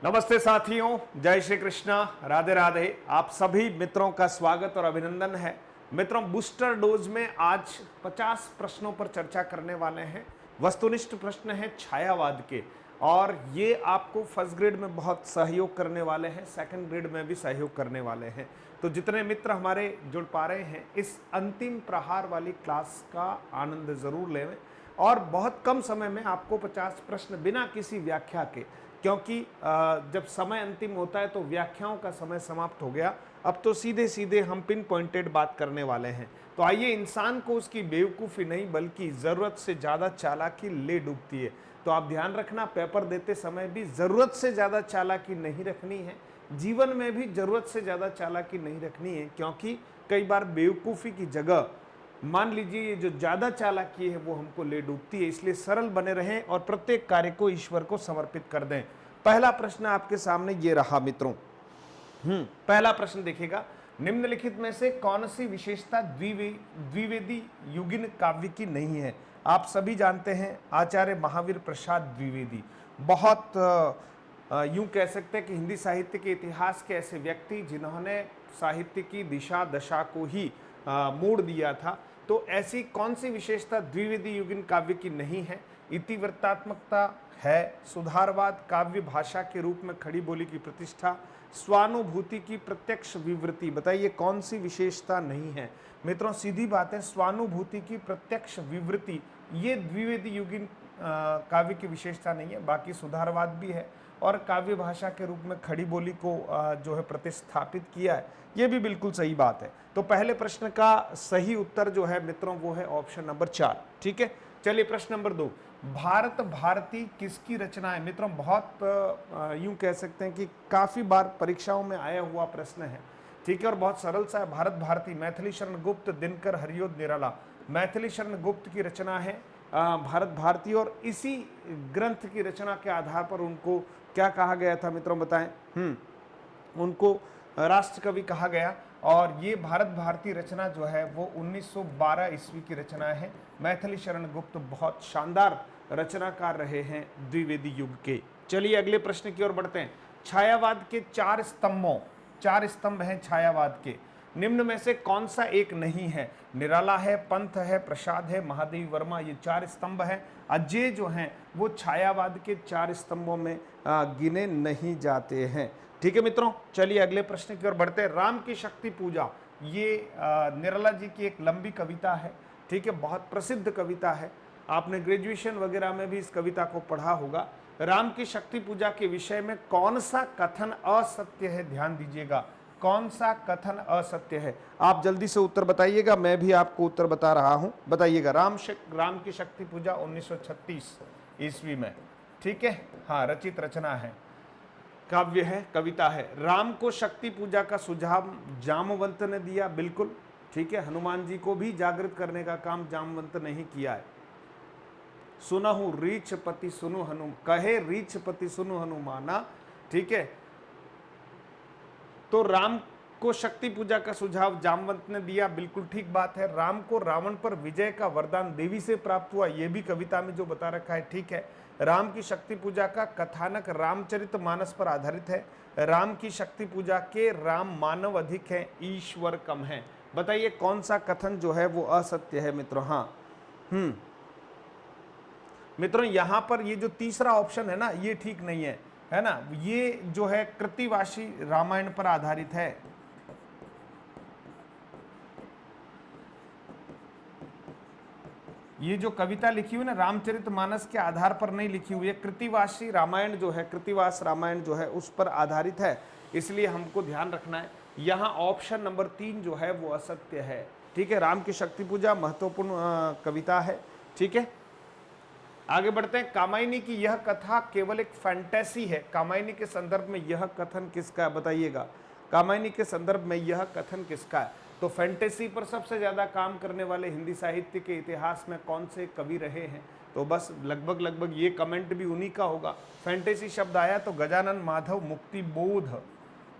नमस्ते साथियों, जय श्री कृष्णा, राधे राधे। आप सभी मित्रों का स्वागत और अभिनंदन है। मित्रों, बूस्टर डोज में आज 50 प्रश्नों पर चर्चा करने वाले हैं। वस्तुनिष्ठ प्रश्न है छायावाद के, और ये आपको फर्स्ट ग्रेड में बहुत सहयोग करने वाले हैं, सेकंड ग्रेड में भी सहयोग करने वाले हैं। तो जितने मित्र हमारे जुड़ पा रहे हैं, इस अंतिम प्रहार वाली क्लास का आनंद जरूर लें। और बहुत कम समय में आपको 50 प्रश्न बिना किसी व्याख्या के, क्योंकि जब समय अंतिम होता है तो व्याख्याओं का समय समाप्त हो गया। अब तो सीधे सीधे हम पिन पॉइंटेड बात करने वाले हैं। तो आइए, इंसान को उसकी बेवकूफ़ी नहीं बल्कि ज़रूरत से ज़्यादा चालाकी ले डूबती है। तो आप ध्यान रखना, पेपर देते समय भी ज़रूरत से ज़्यादा चालाकी नहीं रखनी है, जीवन में भी ज़रूरत से ज़्यादा चालाकी नहीं रखनी है, क्योंकि कई बार बेवकूफ़ी की जगह मान लीजिए ये जो ज्यादा चालाकी है वो हमको ले डूबती है। इसलिए सरल बने रहें और प्रत्येक कार्य को ईश्वर को समर्पित कर दें। पहला प्रश्न आपके सामने ये रहा मित्रों। पहला प्रश्न देखिएगा, निम्नलिखित में से कौन सी विशेषता द्विवेदी युगिन काव्य की नहीं है? आप सभी जानते हैं आचार्य महावीर प्रसाद द्विवेदी बहुत यूं कह सकते हैं कि हिंदी साहित्य के इतिहास के ऐसे व्यक्ति जिन्होंने साहित्य की दिशा दशा को ही मोड़ दिया था। तो ऐसी कौन सी विशेषता द्विवेदी युगिन काव्य की नहीं है? इतिवृत्तात्मकता है, सुधारवाद, काव्य भाषा के रूप में खड़ी बोली की प्रतिष्ठा, स्वानुभूति की प्रत्यक्ष विवृत्ति। बताइए कौन सी विशेषता नहीं है? मित्रों, सीधी बात है, स्वानुभूति की प्रत्यक्ष विवृत्ति ये द्विवेदी युगिन काव्य की विशेषता नहीं है। बाकी सुधारवाद भी है और काव्य भाषा के रूप में खड़ी बोली को जो है प्रतिस्थापित किया है, ये भी बिल्कुल सही बात है। तो पहले प्रश्न का सही उत्तर जो है मित्रों वो है ऑप्शन नंबर 4। ठीक है, चलिए प्रश्न नंबर 2, भारत भारती किसकी रचना है? मित्रों, बहुत यूं कह सकते हैं कि काफी बार परीक्षाओं में आया हुआ प्रश्न है। ठीक है, और बहुत सरल सा है। भारत भारती मैथिली शरण गुप्त, दिनकर हरियोद निराला। मैथिली शरण गुप्त की रचना है भारत भारती, और इसी ग्रंथ की रचना के आधार पर उनको क्या कहा गया था मित्रों बताएं? उनको राष्ट्र कवि कहा गया। और ये भारत भारती रचना जो है वो 1912 ईस्वी की रचना है। मैथिली शरण गुप्त बहुत शानदार रचनाकार रहे हैं द्विवेदी युग के। चलिए अगले प्रश्न की ओर बढ़ते हैं। छायावाद के 4 स्तंभ हैं छायावाद के, निम्न में से कौन सा एक नहीं है? निराला है, पंथ है, प्रसाद है, महादेवी वर्मा। ये 4 स्तंभ हैं। अजय जो हैं वो छायावाद के 4 स्तंभों में गिने नहीं जाते हैं। ठीक है मित्रों, चलिए अगले प्रश्न की ओर बढ़ते हैं। राम की शक्ति पूजा, ये निराला जी की एक लंबी कविता है। ठीक है, बहुत प्रसिद्ध कविता है, आपने ग्रेजुएशन वगैरह में भी इस कविता को पढ़ा होगा। राम की शक्ति पूजा के विषय में कौन सा कथन असत्य है? ध्यान दीजिएगा, कौन सा कथन असत्य है? आप जल्दी से उत्तर बताइएगा, मैं भी आपको उत्तर बता रहा हूं। बताइएगा। राम की शक्ति पूजा 1936 ईस्वी में, ठीक है, हाँ, रचित रचना है, काव्य है, कविता है। राम को शक्ति पूजा का सुझाव जामवंत ने दिया, बिल्कुल ठीक है। हनुमान जी को भी जागृत करने का काम जामवंत ने ही किया है। सुनहु रीछपति सुनु हनु, कहे रीछपति सुनु हनुमाना। ठीक है, तो राम को शक्ति पूजा का सुझाव जामवंत ने दिया, बिल्कुल ठीक बात है। राम को रावण पर विजय का वरदान देवी से प्राप्त हुआ, यह भी कविता में जो बता रखा है, ठीक है। राम की शक्ति पूजा का कथानक रामचरितमानस पर आधारित है। राम की शक्ति पूजा के राम मानव अधिक है, ईश्वर कम है। बताइए कौन सा कथन जो है वो असत्य है मित्रों? हाँ, मित्रों यहां पर ये जो तीसरा ऑप्शन है ना, ये ठीक नहीं है, है ना। ये जो है कृतिवासी रामायण पर आधारित है। ये जो कविता लिखी हुई ना, रामचरितमानस के आधार पर नहीं लिखी हुई है। कृतिवासी रामायण जो है, कृतिवास रामायण जो है उस पर आधारित है। इसलिए हमको ध्यान रखना है, यहाँ ऑप्शन नंबर 3 जो है वो असत्य है। ठीक है, राम की शक्ति पूजा महत्वपूर्ण कविता है। ठीक है, आगे बढ़ते हैं। कामायनी की यह कथा केवल एक फैंटेसी है। कामायनी के संदर्भ में यह कथन किसका है? बताइएगा, कामायनी के संदर्भ में यह कथन किसका है? तो फैंटेसी पर सबसे ज्यादा काम करने वाले हिंदी साहित्य के इतिहास में कौन से कवि रहे हैं? तो बस लगभग ये कमेंट भी उन्हीं का होगा। फैंटेसी शब्द आया तो गजानन माधव मुक्तिबोध,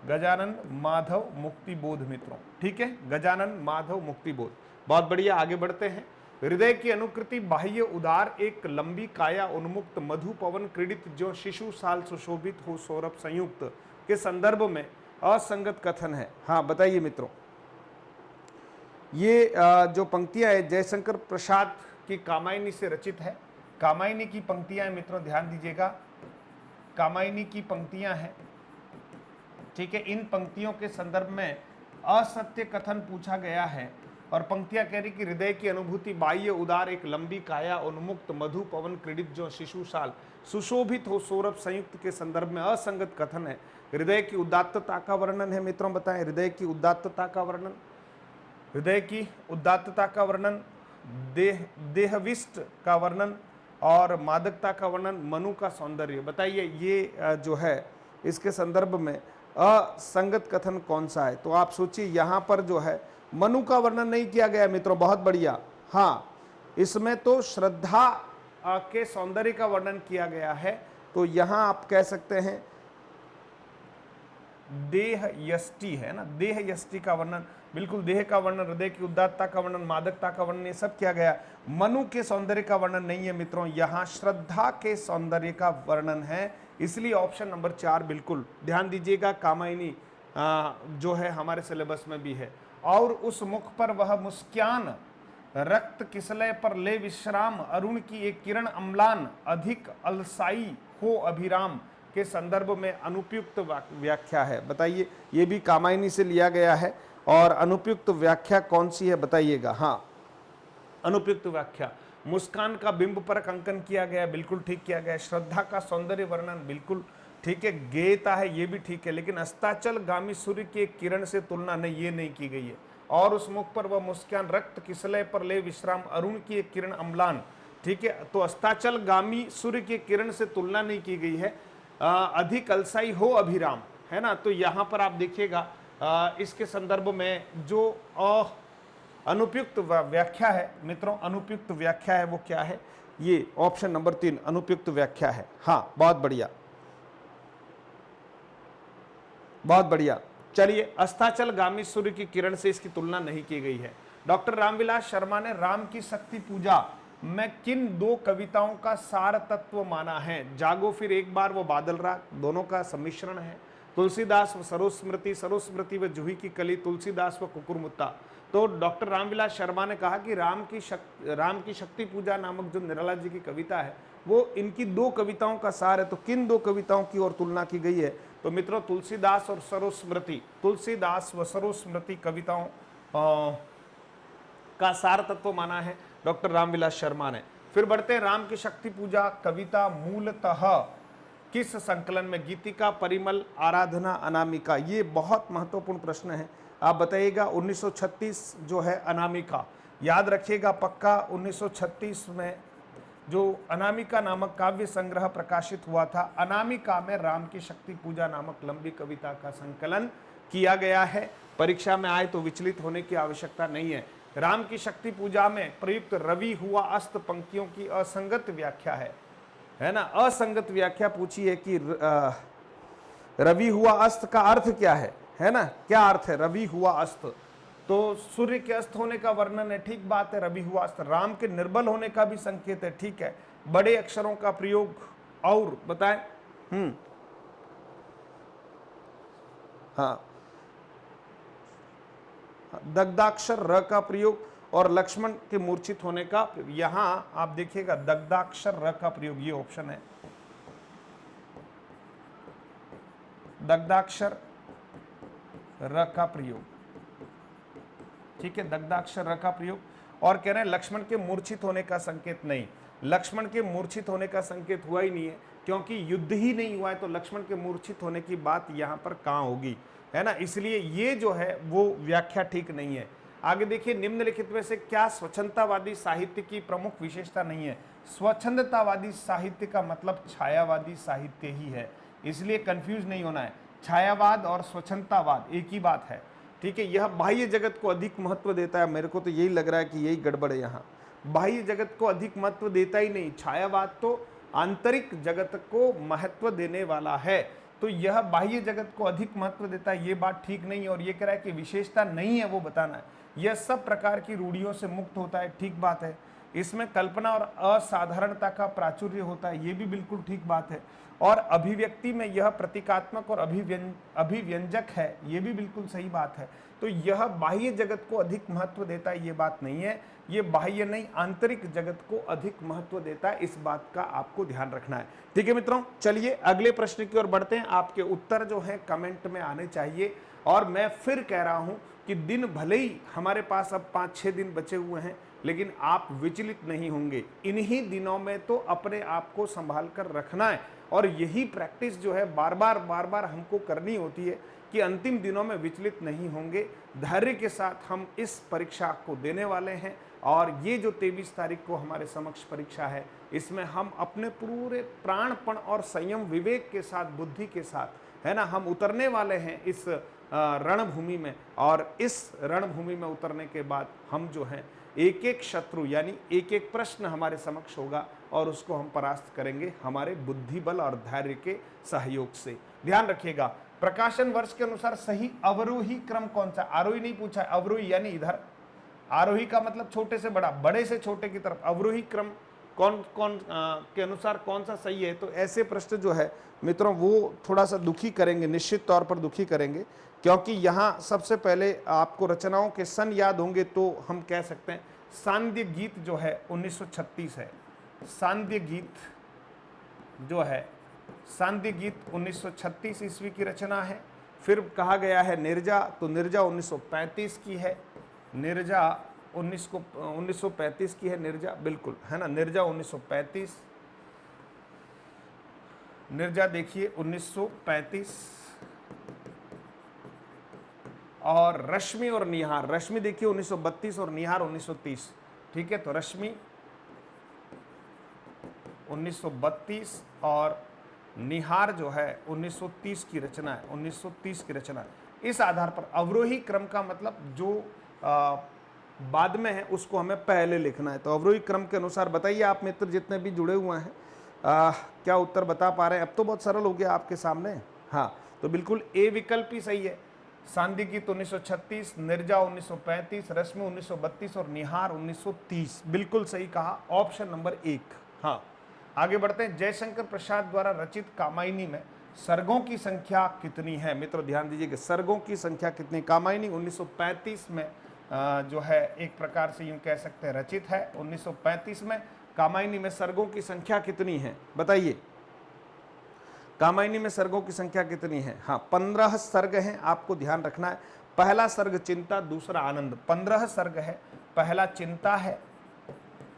गजानन माधव मुक्तिबोध मित्रों। ठीक है, गजानन माधव मुक्तिबोध, बहुत बढ़िया। आगे बढ़ते हैं। हृदय की अनुकृति बाह्य उदार एक लंबी काया उन्मुक्त मधु पवन क्रीडित जो शिशु साल सुशोभित हो सौरभ संयुक्त के संदर्भ में असंगत कथन है। हाँ बताइए मित्रों, ये जो पंक्तियां है जयशंकर प्रसाद की कामायनी से रचित है। कामायनी की पंक्तियां मित्रों ध्यान दीजिएगा, कामायनी की पंक्तियां हैं, ठीक है। इन पंक्तियों के संदर्भ में असत्य कथन पूछा गया है और पंक्तियां कह रही कि हृदय की अनुभूति बाह्य उदार एक लंबी काया उन्मुक्त मधु पवन क्रीडित जो शिशु साल सुशोभित हो सौरभ संयुक्त के संदर्भ में असंगत कथन है। हृदय की उदात्तता का वर्णन है मित्रों, बताएं हृदय की उदात्तता का वर्णन, हृदय की उदात्तता का वर्णन, देहविष्ट का वर्णन और मादकता का वर्णन, मनु का सौंदर्य। बताइए ये जो है इसके संदर्भ में असंगत कथन कौन सा है? तो आप सोचिए यहां पर जो है मनु का वर्णन नहीं किया गया मित्रों, बहुत बढ़िया। हाँ, इसमें तो श्रद्धा के सौंदर्य का वर्णन किया गया है, तो यहां आप कह सकते हैं देह यष्टि है ना, देह यष्टि का वर्णन, बिल्कुल देह का वर्णन, हृदय की उदात्तता का वर्णन, मादकता का वर्णन, ये सब किया गया। मनु के सौंदर्य का वर्णन नहीं है मित्रों, यहाँ श्रद्धा के सौंदर्य का वर्णन है, इसलिए ऑप्शन नंबर 4 बिल्कुल ध्यान दीजिएगा। कामायनी जो है हमारे सिलेबस में भी है। और उस मुख पर वह मुस्कान रक्त किसलय पर ले विश्राम, अरुण की एक किरण अम्लान, अधिक अलसाई हो अभिराम के संदर्भ में अनुपयुक्त व्याख्या है। बताइए, ये भी कामायनी से लिया गया है और अनुपयुक्त व्याख्या कौन सी है बताइएगा। हाँ, अनुपयुक्त व्याख्या, मुस्कान का बिंब पर अंकन किया गया, बिल्कुल ठीक किया गया। श्रद्धा का सौंदर्य वर्णन, बिल्कुल ठीक है। गेयता है, ये भी ठीक है, लेकिन अस्ताचल गामी सूर्य की एक किरण से तुलना नहीं, ये नहीं की गई है। और उस मुख पर वह मुस्कान रक्त किसलय पर ले विश्राम, अरुण की एक किरण अम्लान, ठीक है। तो अस्ताचल गामी सूर्य की किरण से तुलना नहीं की गई है। अधिक अलसाई हो अभिराम, है ना। तो यहां पर आप देखिएगा इसके संदर्भ में जो अनुपयुक्त व्याख्या है मित्रों, अनुपयुक्त व्याख्या है वो क्या है? ये ऑप्शन नंबर 3 अनुपयुक्त व्याख्या है। हाँ, बहुत बढ़िया, बहुत बढ़िया। चलिए, अस्ताचल गामी सूर्य की किरण से इसकी तुलना नहीं की गई है। डॉक्टर रामविलास शर्मा ने राम की शक्ति पूजा में किन 2 कविताओं का सार तत्व माना है? जागो फिर एक बार वो बादल रात, दोनों का सम्मिश्रण है। तुलसीदास व सरोस्मृति, सरोस्मृति व जूही की कली, तुलसीदास व कुकुरमुत्ता। तो डॉक्टर रामविलास शर्मा ने कहा कि राम की शक्ति पूजा नामक जो निराला जी की कविता है वो इनकी 2 कविताओं का सार है। तो किन 2 कविताओं की ओर तुलना की गई है? तो मित्रों तुलसीदास और सरोस्मृति, तुलसीदास व सरोस्मृति कविताओं का सार तत्व माना है डॉक्टर रामविलास शर्मा ने। फिर बढ़ते हैं, राम की शक्ति पूजा कविता मूलतः किस संकलन में? गीतिका, परिमल, आराधना, अनामिका। ये बहुत महत्वपूर्ण प्रश्न है, आप बताइएगा। 1936 जो है अनामिका, याद रखिएगा पक्का। 1936 में जो अनामिका नामक काव्य संग्रह प्रकाशित हुआ था, अनामिका में राम की शक्ति पूजा नामक लंबी कविता का संकलन किया गया है। परीक्षा में आए तो विचलित होने की आवश्यकता नहीं है। राम की शक्ति पूजा में प्रयुक्त रवि हुआ अस्त पंक्तियों की असंगत व्याख्या है ना। असंगत व्याख्या पूछी है कि रवि हुआ अस्त का अर्थ क्या है ना, क्या अर्थ है रवि हुआ अस्त? तो सूर्य के अस्त होने का वर्णन है, ठीक बात है, रवि हुआ अस्त। राम के निर्बल होने का भी संकेत है, ठीक है। बड़े अक्षरों का प्रयोग और बताएं। हाँ, दग्धाक्षर र का प्रयोग और लक्ष्मण के मूर्छित होने का, यहां आप देखिएगा दग्धाक्षर र का प्रयोग, ये ऑप्शन है, दग्धाक्षर र का प्रयोग, ठीक है, दग्धाक्षर र का प्रयोग। और कह रहे हैं लक्ष्मण के मूर्छित होने का संकेत नहीं, लक्ष्मण के मूर्छित होने का संकेत हुआ ही नहीं है, क्योंकि युद्ध ही नहीं हुआ है, तो लक्ष्मण के मूर्छित होने की बात यहां पर कहां होगी, है ना। इसलिए ये जो है वो व्याख्या ठीक नहीं है। आगे देखिए, निम्नलिखित में से क्या स्वच्छंदतावादी साहित्य की प्रमुख विशेषता नहीं है? स्वच्छंदतावादी साहित्य का मतलब छायावादी साहित्य ही है, इसलिए कंफ्यूज नहीं होना है। छायावाद और स्वच्छंदतावाद एक ही बात है, ठीक है। यह बाह्य जगत को अधिक महत्व देता है, मेरे को तो यही लग रहा है कि यही गड़बड़ है यहाँ। बाह्य जगत को अधिक महत्व देता ही नहीं, छायावाद तो आंतरिक जगत को महत्व देने वाला है, तो यह बाह्य जगत को अधिक महत्व देता है, ये बात ठीक नहीं है। और ये कह रहा है कि विशेषता नहीं है वो बताना है। यह सब प्रकार की रूढ़ियों से मुक्त होता है, ठीक बात है। इसमें कल्पना और असाधारणता का प्राचुर्य होता है, ये भी बिल्कुल ठीक बात है। और अभिव्यक्ति में यह प्रतीकात्मक और अभिव्यंजक है, ये भी बिल्कुल सही बात है। तो यह बाह्य जगत को अधिक महत्व देता है, ये बात नहीं है। ये बाह्य नहीं, आंतरिक जगत को अधिक महत्व देता है, इस बात का आपको ध्यान रखना है। ठीक है मित्रों, चलिए अगले प्रश्न की ओर बढ़ते हैं। आपके उत्तर जो है कमेंट में आने चाहिए। और मैं फिर कह रहा हूं कि दिन भले ही हमारे पास अब 5-6 दिन बचे हुए हैं, लेकिन आप विचलित नहीं होंगे। इन्हीं दिनों में तो अपने आप को संभाल कर रखना है, और यही प्रैक्टिस जो है बार बार हमको करनी होती है कि अंतिम दिनों में विचलित नहीं होंगे। धैर्य के साथ हम इस परीक्षा को देने वाले हैं, और ये जो 23 तारीख को हमारे समक्ष परीक्षा है, इसमें हम अपने पूरे प्राणपण और संयम विवेक के साथ, बुद्धि के साथ, है ना, हम उतरने वाले हैं इस रणभूमि में। और इस रणभूमि में उतरने के बाद हम जो हैं एक एक शत्रु यानी एक एक प्रश्न हमारे समक्ष होगा, और उसको हम परास्त करेंगे हमारे बुद्धि बल और धैर्य के सहयोग से। ध्यान रखिएगा, प्रकाशन वर्ष के अनुसार सही अवरोही क्रम कौन सा? आरोही नहीं पूछा है, अवरोही यानी इधर। आरोही का मतलब छोटे से बड़ा, बड़े से छोटे की तरफ। अवरोही क्रम कौन कौन के अनुसार कौन सा सही है? तो ऐसे प्रश्न जो है मित्रों वो थोड़ा सा दुखी करेंगे, निश्चित तौर पर दुखी करेंगे, क्योंकि यहाँ सबसे पहले आपको रचनाओं के सन याद होंगे, तो हम कह सकते हैं सांध्य गीत जो है 1936 है। सांध्य गीत जो है, सांध्य गीत 1936 ईस्वी की रचना है। फिर कहा गया है निर्जा, तो निर्जा 1935 की है। निर्जा 1935 की है निर्जा, बिल्कुल, है ना, निर्जा 1935। निर्जा देखिए 1935। और रश्मि और निहार, रश्मि देखिए 1932 और निहार 1930। ठीक है, तो रश्मि 1932 और निहार जो है 1930 की रचना है, 1930 की रचना है। इस आधार पर अवरोही क्रम का मतलब जो बाद में है उसको हमें पहले लिखना है। तो अवरोही क्रम के अनुसार बताइए आप मित्र जितने भी जुड़े हुए हैं, क्या उत्तर बता पा रहे हैं? अब तो बहुत सरल हो गया आपके सामने। हाँ, तो बिल्कुल ए विकल्प ही सही है। सांध्य गीत 1936, निर्जा 1935, रश्मि 1932 और निहार 1930, बिल्कुल सही कहा, ऑप्शन नंबर 1। हाँ, आगे बढ़ते हैं। जयशंकर प्रसाद द्वारा रचित कामायनी में सर्गों की संख्या कितनी है? मित्रों ध्यान दीजिए कि सर्गों की संख्या कितनी। कामायनी 1935 में जो है एक प्रकार से यूं कह सकते हैं रचित है। 1935 में कामायनी में सर्गों की संख्या कितनी है बताइए? कामायनी में सर्गों की संख्या कितनी है? हाँ, 15 सर्ग हैं, आपको ध्यान रखना है। पहला सर्ग चिंता, दूसरा आनंद। 15 सर्ग है, पहला चिंता है,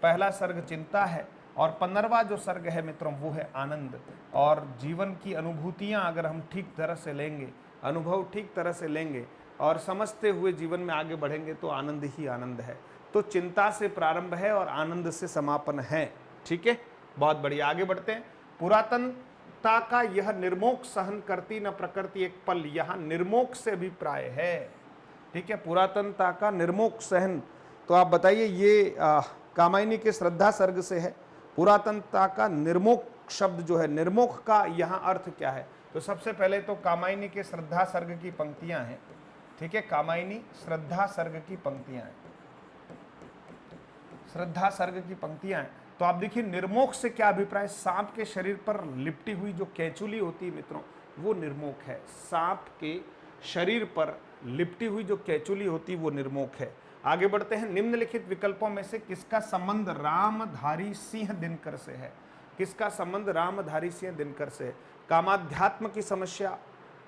पहला सर्ग चिंता है, और 15वां जो सर्ग है मित्रों वो है आनंद। और जीवन की अनुभूतियां अगर हम ठीक तरह से लेंगे, अनुभव ठीक तरह से लेंगे और समझते हुए जीवन में आगे बढ़ेंगे तो आनंद ही आनंद है। तो चिंता से प्रारंभ है और आनंद से समापन है। ठीक है, बहुत बढ़िया, आगे बढ़ते हैं। पुरातनता का यह निर्मोक सहन करती न प्रकृति एक पल, यहाँ निर्मोक से अभिप्राय है। ठीक है, पुरातनता का निर्मोक सहन, तो आप बताइए ये कामायनी के श्रद्धा सर्ग से है। पुरातनता का निर्मोक शब्द जो है, निर्मोक का यहाँ अर्थ क्या है? तो सबसे पहले तो कामायनी के श्रद्धा सर्ग की पंक्तियां हैं। ठीक है, कामायनी श्रद्धा सर्ग की पंक्तियां हैं, श्रद्धा सर्ग की पंक्तियां हैं। तो आप देखिए निर्मोक से क्या अभिप्राय? सांप के शरीर पर लिपटी हुई जो केचुली होती है मित्रों, वो निर्मोक है। सांप के शरीर पर लिपटी हुई जो केचुली होती है वो निर्मोक है। आगे बढ़ते हैं। निम्नलिखित विकल्पों में से किसका संबंध रामधारी सिंह दिनकर से है? किसका संबंध रामधारी सिंह दिनकर से है? कामाध्यात्म की समस्या,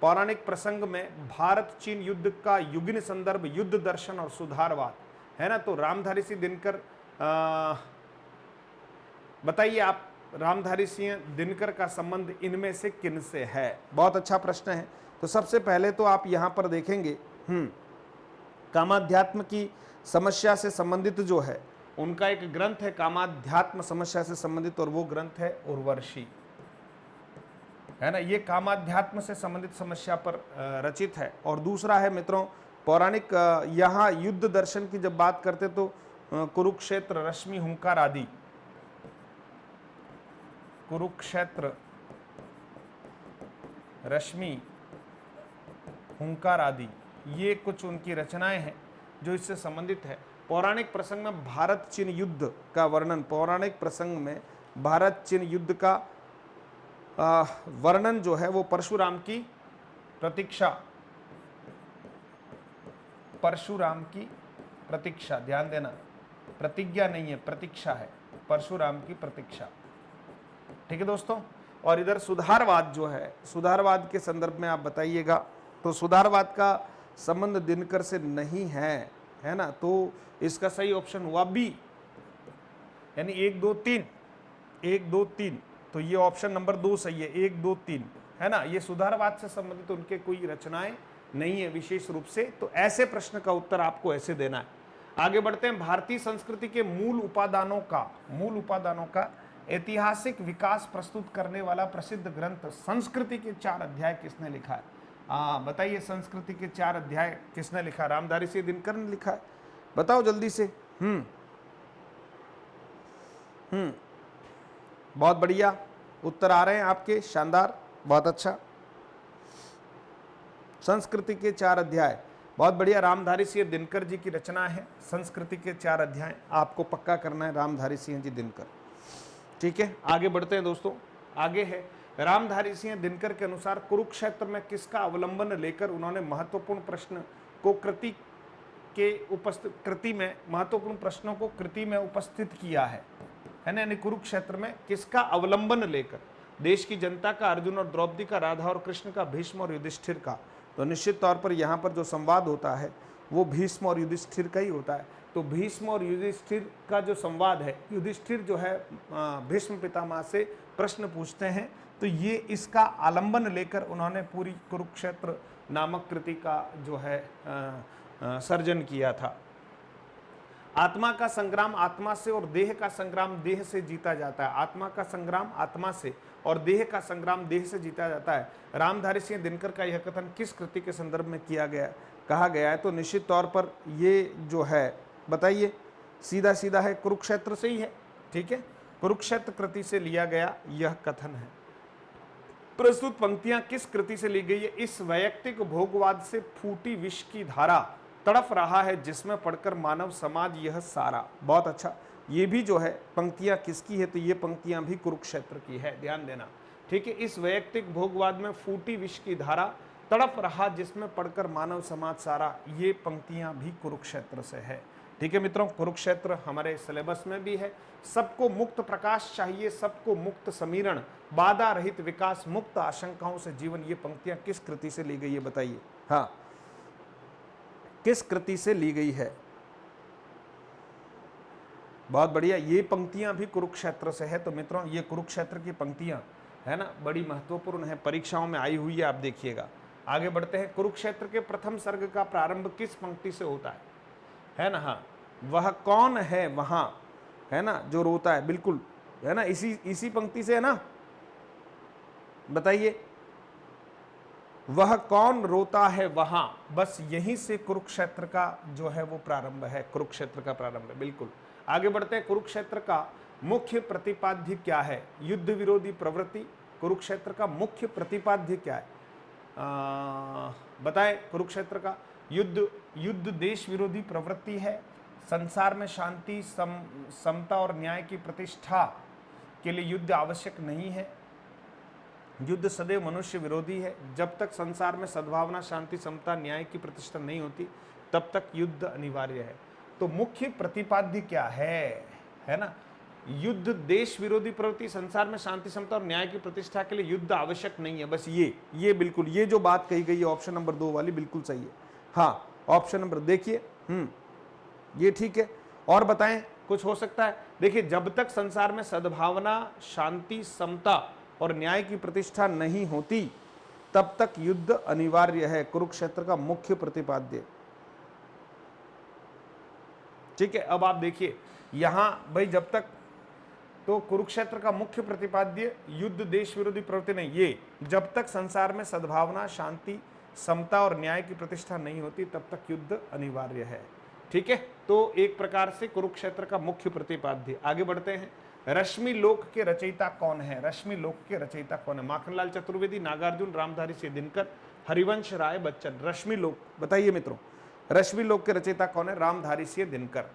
पौराणिक प्रसंग में भारत चीन युद्ध का युगिन संदर्भ, युद्ध दर्शन और सुधारवाद, है ना। तो रामधारी सिंह दिनकर, बताइए आप, रामधारी सिंह दिनकर का संबंध इनमें से किन से है? बहुत अच्छा प्रश्न है। तो सबसे पहले तो आप यहां पर देखेंगे कामाध्यात्म की समस्या से संबंधित जो है उनका एक ग्रंथ है कामाध्यात्म समस्या से संबंधित, और वो ग्रंथ है उर्वशी, है ना। ये कामाध्यात्म से संबंधित समस्या पर रचित है। और दूसरा है मित्रों पौराणिक, यहाँ युद्ध दर्शन की जब बात करते तो कुरुक्षेत्र, रश्मि, हुंकार आदि, कुरुक्षेत्र, रश्मि, हुंकार आदि, ये कुछ उनकी रचनाएं हैं। जो इससे संबंधित है। पौराणिक प्रसंग में भारत चीन युद्ध का वर्णन, पौराणिक प्रसंग में भारत चीन युद्ध का वर्णन जो है वो परशुराम की प्रतीक्षा, परशुराम की प्रतीक्षा, ध्यान देना, प्रतिज्ञा नहीं है, प्रतीक्षा है, परशुराम की प्रतीक्षा। ठीक है दोस्तों। और इधर सुधारवाद जो है, सुधारवाद के संदर्भ में आप बताइएगा। तो सुधारवाद का संबंध दिनकर से नहीं है ना, तो इसका सही ऑप्शन हुआ बी, यानी 1 2 3, 1 2 3। तो ये ऑप्शन नंबर 2 सही है, 1 2 3, है ना। ये सुधारवाद से संबंधित उनके कोई रचनाएं नहीं है विशेष रूप से। तो ऐसे प्रश्न का उत्तर आपको ऐसे देना है। आगे बढ़ते हैं। भारतीय संस्कृति के मूल उपादानों का ऐतिहासिक विकास प्रस्तुत करने वाला प्रसिद्ध ग्रंथ संस्कृति के 4 अध्याय किसने लिखा है? बताइए, संस्कृति के 4 अध्याय किसने लिखा? रामधारी सिंह दिनकर ने लिखा है। बताओ जल्दी से। बहुत बढ़िया उत्तर आ रहे हैं आपके, शानदार, बहुत अच्छा। संस्कृति के 4 अध्याय, बहुत बढ़िया, रामधारी सिंह दिनकर जी की रचना है। संस्कृति के 4 अध्याय आपको पक्का करना है, रामधारी सिंह जी दिनकर। ठीक है, आगे बढ़ते हैं दोस्तों। आगे है, रामधारी सिंह दिनकर के अनुसार कुरुक्षेत्र में किसका अवलंबन लेकर उन्होंने महत्वपूर्ण प्रश्न को कृति में महत्वपूर्ण प्रश्नों को कृति में उपस्थित किया है ना। यानी कुरुक्षेत्र में किसका अवलंबन लेकर? देश की जनता का, अर्जुन और द्रौपदी का, राधा और कृष्ण का, भीष्म और युधिष्ठिर का। तो निश्चित तौर पर यहाँ पर जो संवाद होता है वो भीष्म और युधिष्ठिर का ही होता है। तो भीष्म और युधिष्ठिर का जो संवाद है, युधिष्ठिर जो है भीष्म पितामह से प्रश्न पूछते हैं, तो ये इसका आलंबन लेकर उन्होंने पूरी कुरुक्षेत्र नामक कृति का जो है सर्जन किया था। आत्मा का संग्राम आत्मा से और देह का संग्राम देह से जीता जाता है। आत्मा का संग्राम आत्मा से और देह का संग्राम देह से जीता जाता है। रामधारी सिंह दिनकर का यह कथन किस कृति के संदर्भ में कहा गया है? तो निश्चित तौर पर ये जो है, बताइए, सीधा सीधा है, कुरुक्षेत्र से ही है। ठीक है, कुरुक्षेत्र कृति से लिया गया यह कथन है। प्रस्तुत पंक्तियां किस कृति से ली गई है? इस वैयक्तिक भोगवाद से फूटी विष की धारा तड़फ रहा है जिसमें पढ़कर मानव समाज यह सारा। बहुत अच्छा, ये भी जो है पंक्तियां किसकी है? तो ये पंक्तियां भी कुरुक्षेत्र की है, ध्यान देना। ठीक है, इस वैयक्तिक भोगवाद में फूटी विष की धारा तड़फ रहा जिसमें पढ़कर मानव समाज सारा, ये पंक्तियां भी कुरुक्षेत्र से है। ठीक है मित्रों, कुरुक्षेत्र हमारे सिलेबस में भी है। सबको मुक्त प्रकाश चाहिए, सबको मुक्त समीरण, बाधा रहित विकास, मुक्त आशंकाओं से जीवन, ये पंक्तियां किस कृति से ली गई है? बताइए। हाँ, किस कृति से ली गई है? बहुत बढ़िया, ये पंक्तियां भी कुरुक्षेत्र से है। तो मित्रों, ये कुरुक्षेत्र की पंक्तियां है ना, बड़ी महत्वपूर्ण है, परीक्षाओं में आई हुई है, आप देखिएगा। आगे बढ़ते हैं। कुरुक्षेत्र के प्रथम सर्ग का प्रारंभ किस पंक्ति से होता है ना? हाँ, वह कौन है वहां, है ना, जो रोता है, बिल्कुल, है ना, इसी पंक्ति से है ना। बताइए, वह कौन रोता है वहां, बस यहीं से कुरुक्षेत्र का जो है वो प्रारंभ है, कुरुक्षेत्र का प्रारंभ है, बिल्कुल। आगे बढ़ते हैं। कुरुक्षेत्र का मुख्य प्रतिपाद्य क्या है? युद्ध विरोधी प्रवृत्ति। कुरुक्षेत्र का मुख्य प्रतिपाद्य क्या है? बताएं। कुरुक्षेत्र का युद्ध देश विरोधी प्रवृत्ति है। संसार में शांति, समता और न्याय की प्रतिष्ठा के लिए युद्ध आवश्यक नहीं है। युद्ध सदैव मनुष्य विरोधी है। जब तक संसार में सद्भावना, शांति, समता, न्याय की प्रतिष्ठा नहीं होती, तब तक युद्ध अनिवार्य है। तो मुख्य प्रतिपाद्य क्या है ना? युद्ध देश विरोधी प्रवृत्ति, संसार में शांति, समता और न्याय की प्रतिष्ठा के लिए युद्ध आवश्यक नहीं है। बस ये बिल्कुल, ये जो बात कही गई है ऑप्शन नंबर 2 वाली बिल्कुल सही है। हाँ, ऑप्शन नंबर देखिए, ये ठीक है। और बताएं, कुछ हो सकता है? देखिए, जब तक संसार में सद्भावना, शांति, समता और न्याय की प्रतिष्ठा नहीं होती, तब तक युद्ध अनिवार्य है। कुरुक्षेत्र का मुख्य प्रतिपाद्य। ठीक है, अब आप देखिए यहां भाई, जब तक, तो कुरुक्षेत्र का मुख्य प्रतिपाद्य युद्ध देश विरोधी प्रवृत्ति नहीं, ये जब तक संसार में सद्भावना, शांति, समता और न्याय की प्रतिष्ठा नहीं होती, तब तक युद्ध अनिवार्य है। ठीक है, तो एक प्रकार से कुरुक्षेत्र का मुख्य प्रतिपाद्य। आगे बढ़ते हैं। रश्मि लोक के रचयिता कौन है? रश्मि लोक के रचयिता कौन है? माखनलाल चतुर्वेदी, नागार्जुन, रामधारी सिंह दिनकर, हरिवंश राय बच्चन। रश्मि लोक, बताइए मित्रों, रश्मि लोक के रचयिता कौन है? रामधारी सिंह दिनकर।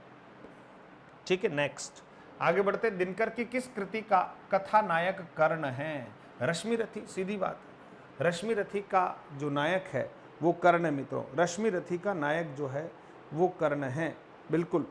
ठीक है, नेक्स्ट आगे बढ़ते। दिनकर की किस कृति का कथानायक कर्ण है? रश्मि रथी, सीधी बात है। रश्मि रथी का जो नायक है वो कर्ण है मित्रों। रश्मि रथी का नायक जो है वो कर्ण है, बिल्कुल।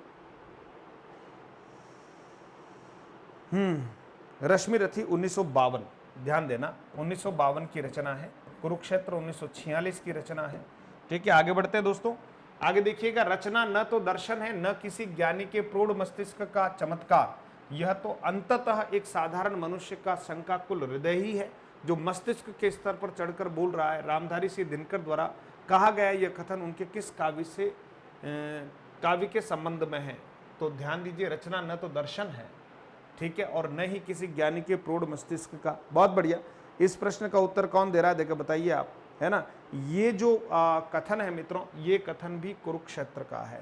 रश्मि रथी 1952, ध्यान देना, 1952 की रचना है। कुरुक्षेत्र 1946 की रचना है। ठीक है, आगे बढ़ते हैं दोस्तों। आगे देखिएगा, रचना न तो दर्शन है न किसी ज्ञानी के प्रौढ़ मस्तिष्क का चमत्कार, यह तो अंततः एक साधारण मनुष्य का शंकाकुल हृदय ही है जो मस्तिष्क के स्तर पर चढ़कर बोल रहा है। रामधारी सिंह दिनकर द्वारा कहा गया यह कथन उनके किस काव्य के संबंध में है? तो ध्यान दीजिए, रचना न तो दर्शन है, ठीक है, और न ही किसी ज्ञानी के प्रौढ़ मस्तिष्क का। बहुत बढ़िया। इस प्रश्न का उत्तर कौन दे रहा है, देखो बताइए आप, है ना। ये जो कथन है मित्रों, ये कथन भी कुरुक्षेत्र का है।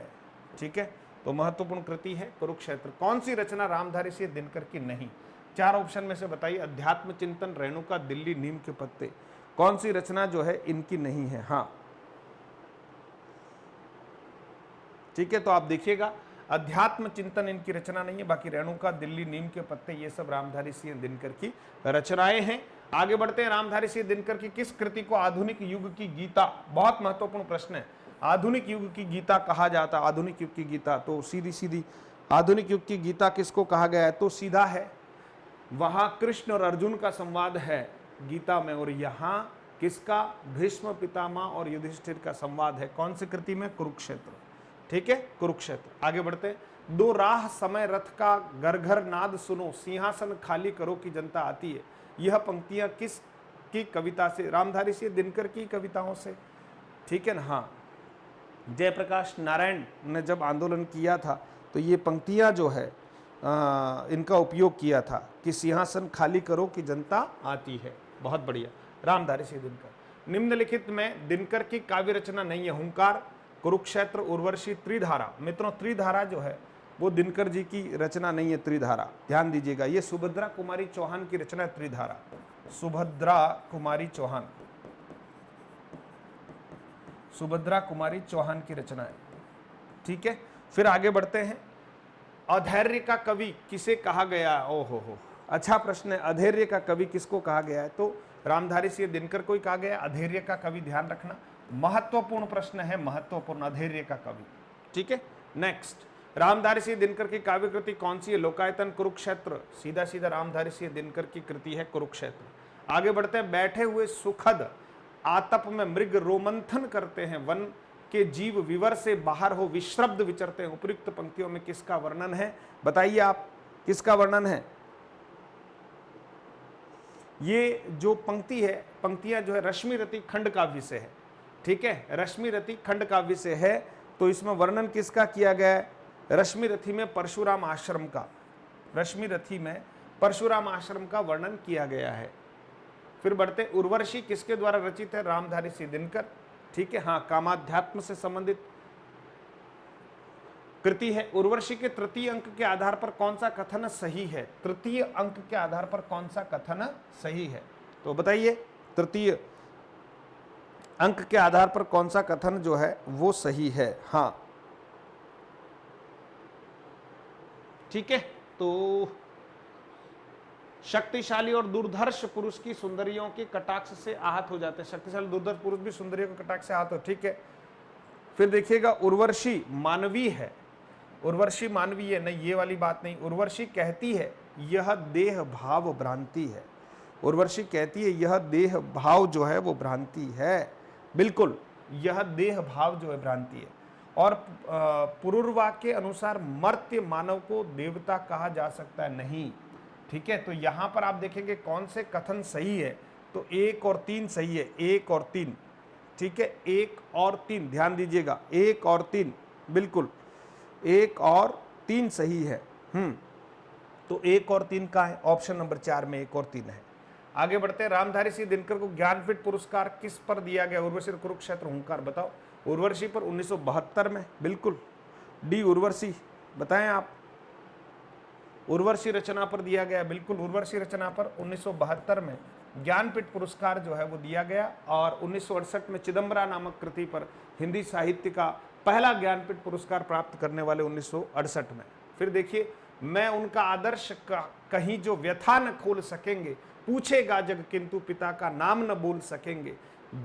ठीक है, तो महत्वपूर्ण कृति है कुरुक्षेत्र। कौन सी रचना रामधारी सिंह दिनकर की नहीं? 4 ऑप्शन में से बताइए। अध्यात्म चिंतन, रेणुका, दिल्ली, नीम के पत्ते, कौन सी रचना जो है इनकी नहीं है? हाँ, ठीक है, तो आप देखिएगा, अध्यात्म चिंतन इनकी रचना नहीं है, बाकी रेणुका, दिल्ली, नीम के पत्ते, ये सब रामधारी सिंह दिनकर की रचनाएं हैं। आगे बढ़ते हैं। रामधारी सिंह दिनकर की किस कृति को आधुनिक युग की गीता? बहुत महत्वपूर्ण प्रश्न है। आधुनिक युग की गीता कहा जाता, आधुनिक युग की गीता, तो सीधी सीधी आधुनिक युग की गीता किसको कहा गया है? तो सीधा है, वहां कृष्ण और अर्जुन का संवाद है गीता में, और यहाँ किसका? भीष्म पितामह और युधिष्ठिर का संवाद है। कौन सी कृति में? कुरुक्षेत्र। ठीक है, कुरुक्षेत्र। आगे बढ़ते। दो राह समय रथ का घर घर नाद सुनो, सिंहासन खाली करो की जनता आती है, यह पंक्तियां किस की कविता से? रामधारी सिंह दिनकर की कविताओं से। ठीक है ना। हाँ, जयप्रकाश नारायण ने जब आंदोलन किया था तो ये पंक्तियां जो है इनका उपयोग किया था कि सिंहासन खाली करो कि जनता आती है। बहुत बढ़िया, रामधारी सिंह दिनकर। निम्नलिखित में दिनकर की काव्य रचना नहीं है? हुंकार, कुरुक्षेत्र, उर्वशी, त्रिधारा। मित्रों, त्रिधारा जो है वो दिनकर जी की रचना नहीं है। त्रिधारा ध्यान दीजिएगा, ये सुभद्रा कुमारी चौहान की रचना है। त्रिधारा, सुभद्रा कुमारी चौहान, सुभद्रा कुमारी चौहान की रचना है। ठीक है, फिर आगे बढ़ते हैं। अधैर्य का कवि किसे कहा गया? ओहो, अच्छा प्रश्न है। अधैर्य का कवि किसको कहा गया है? तो रामधारी सिंह दिनकर को ही कहा गया अधैर्य का कवि। ध्यान रखना, महत्वपूर्ण प्रश्न है, महत्वपूर्ण, अधैर्य का कवि। ठीक है, नेक्स्ट। रामधारी सिंह दिनकर की काव्य कृति कौन सी है? लोकायतन, कुरुक्षेत्र, सीधा सीधा रामधारी सिंह दिनकर की कृति है कुरुक्षेत्र। आगे बढ़ते हैं। बैठे हुए सुखद आतप में मृग रोमंथन करते हैं, वन के जीव विवर से बाहर हो विश्रब्द विचरते हैं, उपयुक्त पंक्तियों में किसका वर्णन है? बताइए आप, किसका वर्णन है? ये जो पंक्ति है, पंक्तियां जो है रश्मि रति खंड काव्य से है। ठीक है, रश्मि रति खंड काव्य से है, तो इसमें वर्णन किसका किया गया है? रश्मि रथी में परशुराम आश्रम का, रश्मि रथी में परशुराम आश्रम का वर्णन किया गया है। फिर बढ़ते, उर्वशी किसके द्वारा रचित है? रामधारी सिंह दिनकर। ठीक है, हाँ, कामाध्यात्म से संबंधित कृति है। उर्वशी के तृतीय अंक के आधार पर कौन सा कथन सही है? तृतीय अंक के आधार पर कौन सा कथन सही है? तो बताइए, तृतीय अंक के आधार पर कौन सा कथन जो है वो सही है? हाँ, ठीक है, तो शक्तिशाली और दुर्धर्ष पुरुष की सुंदरियों के कटाक्ष से आहत हो जाते हैं। शक्तिशाली दुर्धर्ष पुरुष भी सुंदरियों के कटाक्ष से आहत हो। ठीक है, फिर देखिएगा, उर्वशी मानवीय है, उर्वशी मानवीय नहीं, ये वाली बात नहीं। उर्वशी कहती है यह देह भाव भ्रांति है, उर्वशी कहती है यह देह भाव जो है वो भ्रांति है। बिल्कुल, यह देह भाव जो है भ्रांति है। और पुरुर्वा के अनुसार मर्त्य मानव को देवता कहा जा सकता है? नहीं। ठीक है, तो यहां पर आप देखेंगे कौन से कथन सही है, तो 1 और 3 सही है, 1 और 3। ठीक है, 1 और 3, ध्यान दीजिएगा, 1 और 3, बिल्कुल 1 और 3 सही है। तो 1 और 3 का है, ऑप्शन नंबर 4 में 1 और 3 है। आगे बढ़ते हैं। रामधारी सिंह दिनकर को ज्ञानपीठ पुरस्कार किस पर दिया गया? उर्वशी, कुरुक्षेत्र, हुंकार। बताओ। उर्वशी पर 1972 में, बिल्कुल डी उर्वशी, बताएं आप। उर्वशी रचना पर दिया गया, बिल्कुल उर्वशी रचना पर 1972 में ज्ञानपीठ पुरस्कार जो है वो दिया गया। और 1968 में चिदम्बरा नामक कृति पर हिंदी साहित्य का पहला ज्ञानपीठ पुरस्कार प्राप्त करने वाले 1968 में। फिर देखिए, मैं उनका आदर्श कहीं जो व्यथा न खोल सकेंगे, पूछेगा जग किंतु पिता का नाम न बोल सकेंगे,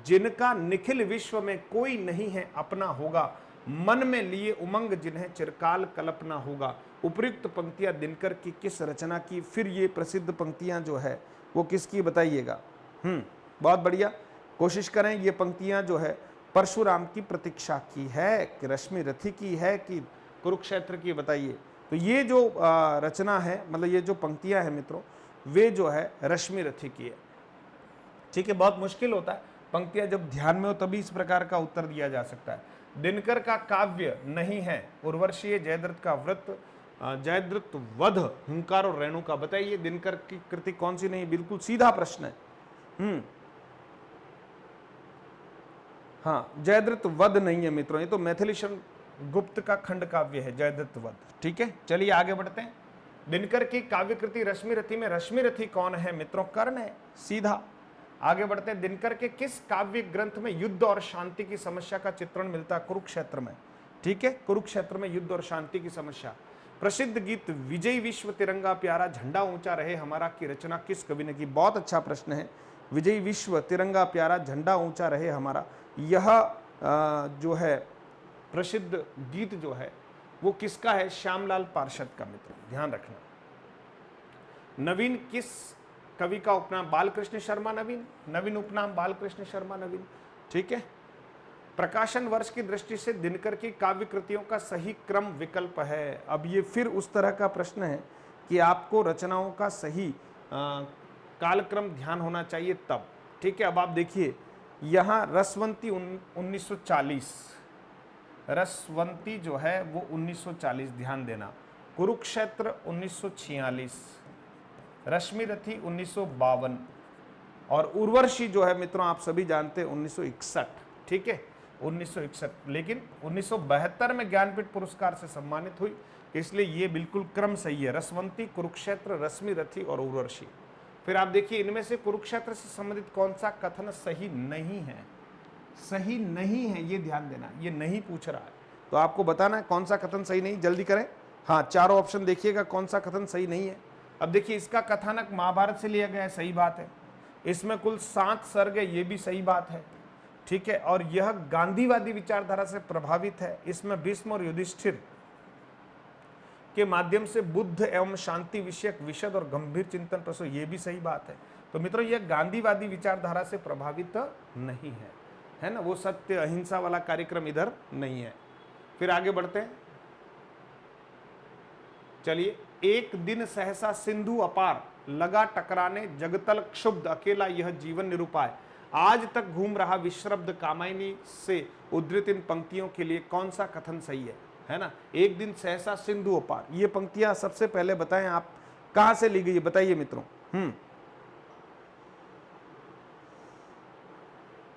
जिनका निखिल विश्व में कोई नहीं है अपना होगा, मन में लिए उमंग जिन्हें चिरकाल कल्पना होगा। उपयुक्त पंक्तियां दिनकर की किस रचना की? फिर ये प्रसिद्ध पंक्तियां जो है वो किसकी बताइएगा? बहुत बढ़िया, कोशिश करें। ये पंक्तियां जो है परशुराम की प्रतीक्षा की है कि रश्मि रथी की है कि कुरुक्षेत्र की? बताइए। तो ये जो रचना है, मतलब ये जो पंक्तियां हैं मित्रों, वे जो है रश्मि रथी की है। ठीक है, बहुत मुश्किल होता है, पंक्तियां जब ध्यान में हो तभी इस प्रकार का उत्तर दिया जा सकता है। दिनकर का काव्य नहीं है उर्वशीय, जयद्रथ का व्रत, जयद्रथ वध, हुंकार और रेणु का। बताइए दिनकर की कृति कौन सी नहीं? बिल्कुल सीधा प्रश्न है। हाँ, जयद्रथ वध नहीं है मित्रों, ये तो मैथिलीशरण गुप्त का खंड काव्य है जयद्रथ वध। ठीक है, चलिए आगे बढ़ते हैं। दिनकर की काव्य कृति रश्मि रथी में रश्मि रथी कौन है मित्रों? कर्ण है, सीधा। आगे बढ़ते हैं। दिनकर के किस काव्य ग्रंथ में युद्ध और शांति की समस्या का चित्रण मिलता है? कुरुक्षेत्र में। ठीक है, कुरुक्षेत्र में युद्ध और शांति की समस्या। प्रसिद्ध गीत विजय विश्व तिरंगा प्यारा झंडा ऊंचा रहे हमारा की रचना किस कवि ने की? बहुत अच्छा प्रश्न है। विजय विश्व तिरंगा प्यारा झंडा ऊंचा रहे हमारा, यह जो है प्रसिद्ध गीत जो है वो किसका है? श्यामलाल पार्षद का। मित्र ध्यान रखना। नवीन किस कवि का उपनाम? बालकृष्ण शर्मा नवीन। नवीन उपनाम बालकृष्ण शर्मा नवीन। ठीक है। प्रकाशन वर्ष की दृष्टि से दिनकर की काव्य कृतियों का सही क्रम विकल्प है। अब ये फिर उस तरह का प्रश्न है कि आपको रचनाओं का सही कालक्रम ध्यान होना चाहिए तब। ठीक है, अब आप देखिए यहाँ रसवंती 1940, रसवंती जो है वो 1940, ध्यान देना। कुरुक्षेत्र 1946, रश्मि रथी 1952 और उर्वशी जो है मित्रों आप सभी जानते हैं 1961। ठीक है, 1961, लेकिन 1972 में ज्ञानपीठ पुरस्कार से सम्मानित हुई, इसलिए ये बिल्कुल क्रम सही है। रसवंती, कुरुक्षेत्र, रश्मि रथी और उर्वशी। फिर आप देखिए इनमें से कुरुक्षेत्र से संबंधित कौन सा कथन सही नहीं है? सही नहीं है, ये ध्यान देना, ये नहीं पूछ रहा है तो आपको बताना है कौन सा कथन सही नहीं। जल्दी करें। हाँ, चारों ऑप्शन देखिएगा कौन सा कथन सही नहीं है। अब देखिए इसका कथानक महाभारत से लिया गया है, सही बात है। इसमें कुल 7 सर्ग है, ये भी सही बात है। ठीक है, और यह गांधीवादी विचारधारा से प्रभावित है। इसमें भीष्म और युधिष्ठिर के माध्यम से बुद्ध एवं शांति विषयक विशद और गंभीर चिंतन प्रस्तुत, ये भी सही बात है। तो मित्रों यह गांधीवादी विचारधारा से प्रभावित नहीं है ना? वो सत्य अहिंसा वाला कार्यक्रम इधर नहीं है। फिर आगे बढ़ते हैं। चलिए, एक दिन सहसा सिंधु अपार, लगा टकराने जगतल क्षुब्ध, अकेला यह जीवन निरुपाय, आज तक घूम रहा विश्रब्द, कामायनी से उद्धृत इन पंक्तियों के लिए कौन सा कथन सही है ना? एक दिन सहसा सिंधु अपार, ये पंक्तियां सबसे पहले बताएं आप कहां से ली गई, बताइए मित्रों।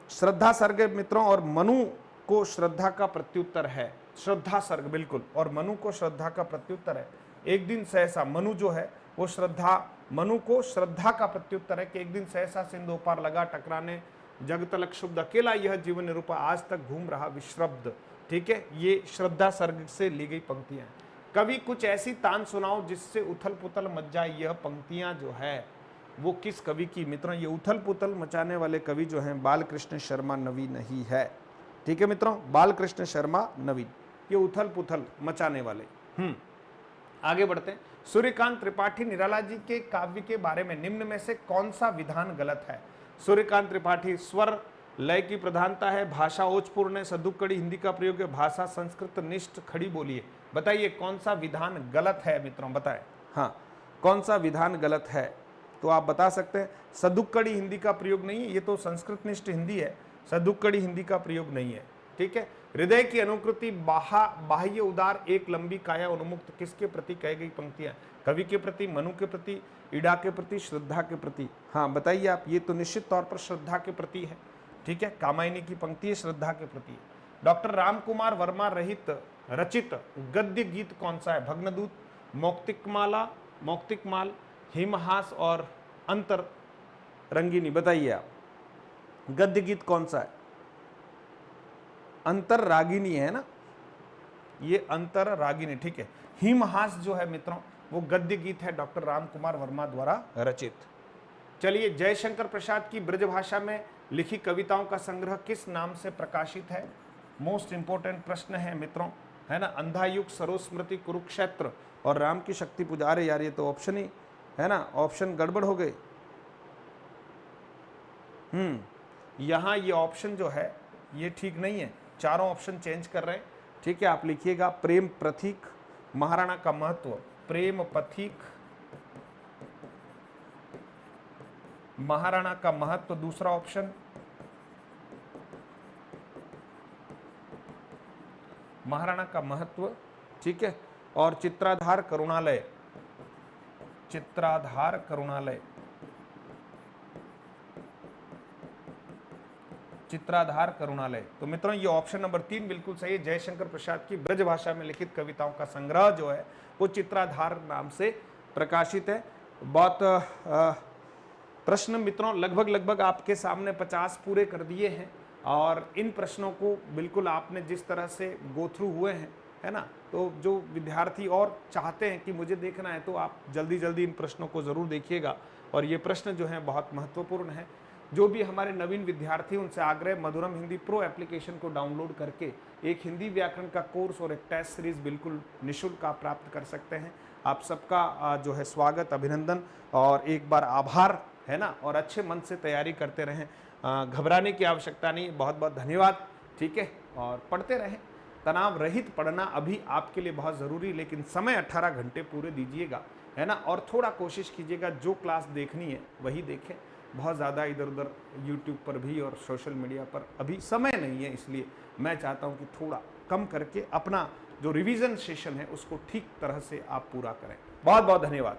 श्रद्धा सर्ग मित्रों, और मनु को श्रद्धा का प्रत्युत्तर है। श्रद्धा सर्ग बिल्कुल, और मनु को श्रद्धा का प्रत्युत्तर है। एक दिन सहसा, मनु जो है वो श्रद्धा, मनु को श्रद्धा का प्रत्युत्तर है कि एक दिन सहसा सिंधु पार, लगा टकराने जगतलक शुद्ध, अकेला यह जीवन निरूपा, आज तक घूम रहा विश्रब्द। ठीक है, ये श्रद्धा सर्ग से ली गई पंक्तियां हैं। कवि कुछ ऐसी तान सुनाओ जिससे उथल पुथल मच जाए, यह पंक्तियां जो है वो किस कवि की? मित्रों ये उथल पुथल मचाने वाले कवि जो हैं बालकृष्ण शर्मा नवीन ही है। ठीक है मित्रों, बालकृष्ण शर्मा नवीन, ये उथल पुथल मचाने वाले। आगे बढ़ते हैं। सूर्यकांत त्रिपाठी निराला जी के काव्य के बारे में निम्न में से कौन सा विधान गलत है? सूर्यकांत त्रिपाठी, स्वर लय की प्रधानता है, भाषा ओजपूर्ण है, सदुक्कड़ी हिंदी का प्रयोग है, भाषा संस्कृत निष्ठ खड़ी बोलिए। बताइए कौन सा विधान गलत है मित्रों, बताएं। हाँ, कौन सा विधान गलत है तो आप बता सकते हैं। सदुक्कड़ी हिंदी का प्रयोग नहीं है, ये तो संस्कृत निष्ठ हिंदी है, सदुक्कड़ी हिंदी का प्रयोग नहीं है। ठीक है। हृदय की अनुकृति, बाह्य उदार, एक लंबी काया उन्मुक्त, किसके प्रति कही गई पंक्तियां? कवि के प्रति, मनु के प्रति, इड़ा के प्रति, श्रद्धा के प्रति। हाँ बताइए आप, ये तो निश्चित तौर पर श्रद्धा के प्रति है। ठीक है, कामायनी की पंक्ति है, श्रद्धा के प्रति। डॉक्टर रामकुमार वर्मा रहित रचित गद्य गीत कौन सा है? भग्नदूत, मौक्तिकमाल, हिमहास और अंतर रंगिनी। बताइए आप, गद्य गीत कौन सा है? अंतर रागिनी है ना, ये अंतर रागिनी, ठीक है। हिमहास जो है मित्रों वो गद्य गीत है, डॉक्टर राम कुमार वर्मा द्वारा रचित। चलिए, जयशंकर प्रसाद की ब्रजभाषा में लिखी कविताओं का संग्रह किस नाम से प्रकाशित है? मोस्ट इंपोर्टेंट प्रश्न है मित्रों, है ना। अंधा युग, सरोज स्मृति, कुरुक्षेत्र और राम की शक्ति पूजा। अरे यार, ये तो ऑप्शन ही, है ना, ऑप्शन गड़बड़ हो गए। यहाँ ये ऑप्शन जो है ये ठीक नहीं है, चारों ऑप्शन चेंज कर रहे हैं, ठीक है। आप लिखिएगा प्रेम प्रतीक, महाराणा का महत्व, प्रेम प्रतीक, महाराणा का महत्व दूसरा ऑप्शन, महाराणा का महत्व, ठीक है। और चित्राधार करुणालय, चित्राधार करुणालय, चित्राधार करुणालय। तो मित्रों ये ऑप्शन नंबर 3 बिल्कुल सही है। जयशंकर प्रसाद की ब्रजभाषा में लिखित कविताओं का संग्रह जो है वो चित्राधार नाम से प्रकाशित है। बहुत प्रश्न मित्रों लगभग आपके सामने 50 पूरे कर दिए हैं, और इन प्रश्नों को बिल्कुल आपने जिस तरह से गो थ्रू हुए हैं, है ना, तो जो विद्यार्थी और चाहते हैं कि मुझे देखना है तो आप जल्दी इन प्रश्नों को ज़रूर देखिएगा। और ये प्रश्न जो हैं बहुत महत्वपूर्ण हैं। जो भी हमारे नवीन विद्यार्थी, उनसे आग्रह, मधुरम हिंदी प्रो एप्लीकेशन को डाउनलोड करके एक हिंदी व्याकरण का कोर्स और एक टेस्ट सीरीज बिल्कुल निःशुल्क आप प्राप्त कर सकते हैं। आप सबका जो है स्वागत, अभिनंदन और एक बार आभार, है ना। और अच्छे मन से तैयारी करते रहें, घबराने की आवश्यकता नहीं। बहुत बहुत धन्यवाद, ठीक है। और पढ़ते रहें, तनाव रहित पढ़ना अभी आपके लिए बहुत ज़रूरी, लेकिन समय 18 घंटे पूरे दीजिएगा, है ना। और थोड़ा कोशिश कीजिएगा जो क्लास देखनी है वही देखें। बहुत ज़्यादा इधर उधर यूट्यूब पर भी और सोशल मीडिया पर अभी समय नहीं है, इसलिए मैं चाहता हूं कि थोड़ा कम करके अपना जो रिवीजन सेशन है उसको ठीक तरह से आप पूरा करें। बहुत बहुत धन्यवाद।